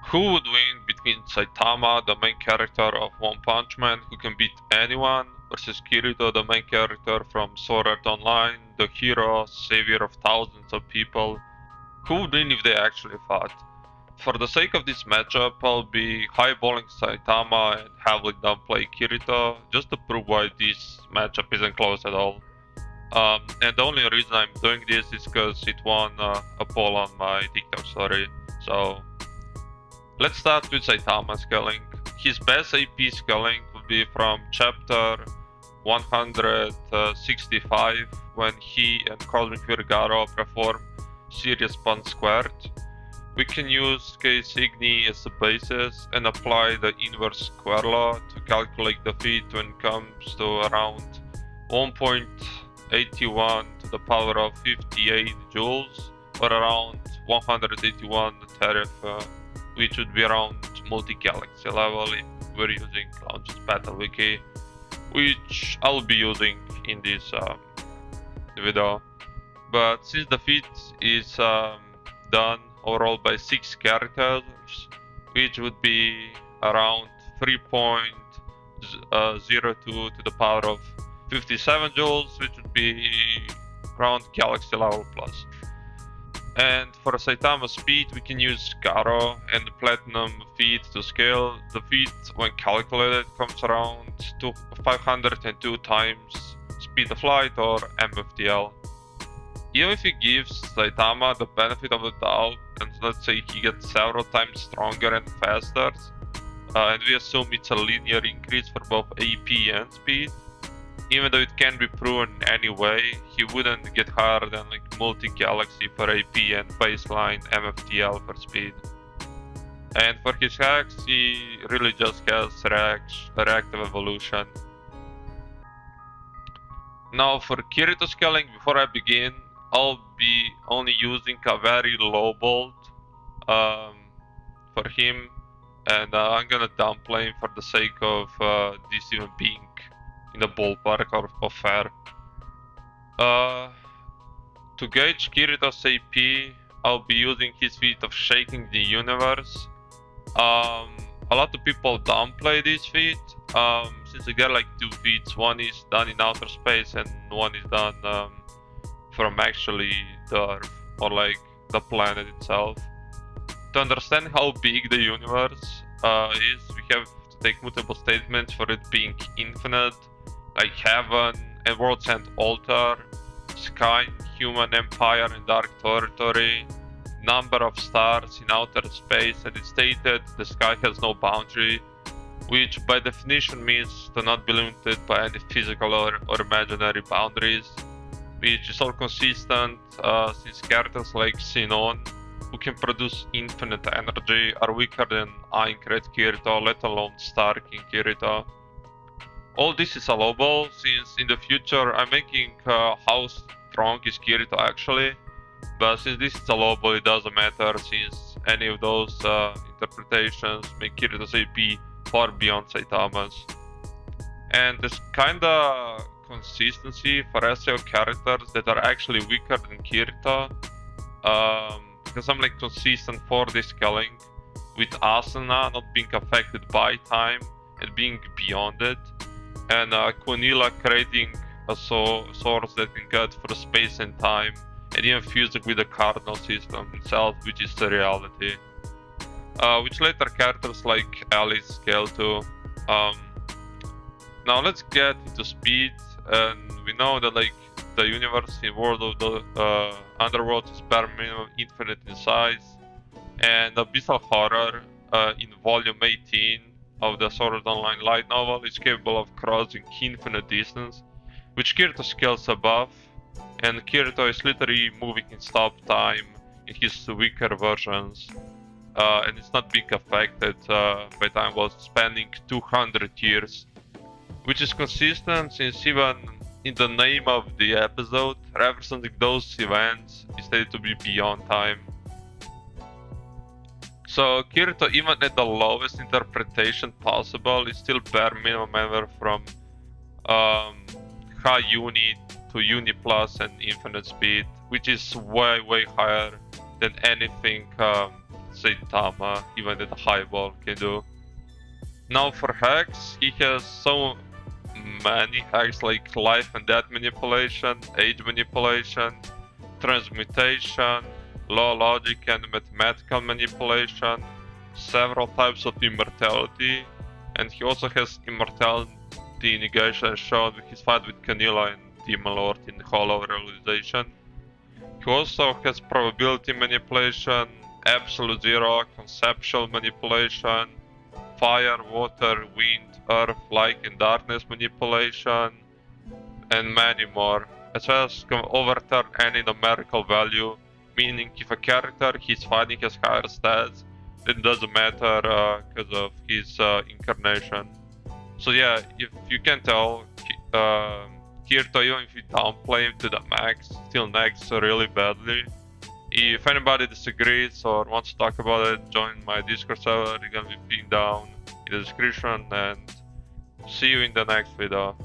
Who would win between Saitama, the main character of One Punch Man, who can beat anyone, versus Kirito, the main character from Sword Art Online, the hero, savior of thousands of people? Who would win if they actually fought? For the sake of this matchup, I'll be highballing Saitama and heavily downplay Kirito, just to prove why this matchup isn't close at all. And the only reason I'm doing this is because it won a poll on my TikTok story. So let's start with Saitama scaling. His best AP scaling would be from chapter 165 when he and Cosmic Virgaro perform Serious Pun Squared. We can use Case Igni as a basis and apply the inverse square law to calculate the feat when it comes to around 1.81 to the power of 58 joules, or around 181 tariff, which would be around multi-galaxy level if we're using Launch's Battle Wiki, which I'll be using in this video. But since the feat is done overall by 6 characters, which would be around 3.02 to the power of 57 joules, which would be around galaxy level plus. And for Saitama speed, we can use Garo and the Platinum feat to scale. The feat, when calculated, comes around to 502 times speed of light, or MFTL. Even if he gives Saitama the benefit of the doubt, and let's say he gets several times stronger and faster, and we assume it's a linear increase for both AP and speed, even though it can be proven anyway, he wouldn't get higher than like multi-galaxy for AP and baseline MFTL for speed. And for his hacks, he really just has reactive evolution. Now for Kirito scaling, before I begin, I'll be only using a very low bolt for him, and I'm gonna downplay him for the sake of this even being in the ballpark of fair. To gauge Kirito's AP, I'll be using his feat of Shaking the Universe. A lot of people downplay this feat, since they get like 2 feats. One is done in outer space and one is done from actually the Earth, or like the planet itself. To understand how big the universe is, we have to take multiple statements for it being infinite, like heaven and world's end altar, sky, human empire and dark territory, number of stars in outer space, and it's stated the sky has no boundary, which by definition means to not be limited by any physical or imaginary boundaries, which is all consistent since characters like Sinon, who can produce infinite energy, are weaker than Aincrad Kirito, let alone Star King Kirito. All this is allowable since in the future I'm making how strong is Kirito actually, but since this is allowable it doesn't matter since any of those interpretations make Kirito's AP far beyond Saitama's. And there's kinda consistency for SAO characters that are actually weaker than Kirito, because I'm like consistent for this scaling, with Asuna not being affected by time and being beyond it, and Quinilla creating a source that can cut through space and time, and even fusing with the cardinal system itself, which is the reality. Which later characters like Alice scale to. Now let's get into speed, and we know that like the universe in World of the Underworld is bare minimum infinite in size, and Abyssal Horror in volume 18 of the Sword Art Online light novel is capable of crossing infinite distance, which Kirito scales above, and Kirito is literally moving in stop time in his weaker versions, and it's not being affected by time while spanning 200 years, which is consistent since even in the name of the episode, representing those events is stated to be beyond time. So Kirito, even at the lowest interpretation possible, is still bare minimum ever from high uni to uni plus and infinite speed, which is way higher than anything Saitama, even at a high ball, can do. Now for hacks, he has so many hacks like life and death manipulation, age manipulation, transmutation, law logic and mathematical manipulation, several types of immortality, and he also has immortality negation shown with his fight with Canila and Demon Lord in Hollow Realization. He also has probability manipulation, absolute zero, conceptual manipulation, fire, water, wind, earth, light and darkness manipulation, and many more, as well as can overturn any numerical value, meaning if a character he's fighting has higher stats, it doesn't matter because of his incarnation. So yeah, if you can tell, Kirito, even if you downplay him to the max, still nags really badly. If anybody disagrees or wants to talk about it, join my Discord server, it's gonna be pinned down in the description, and see you in the next video.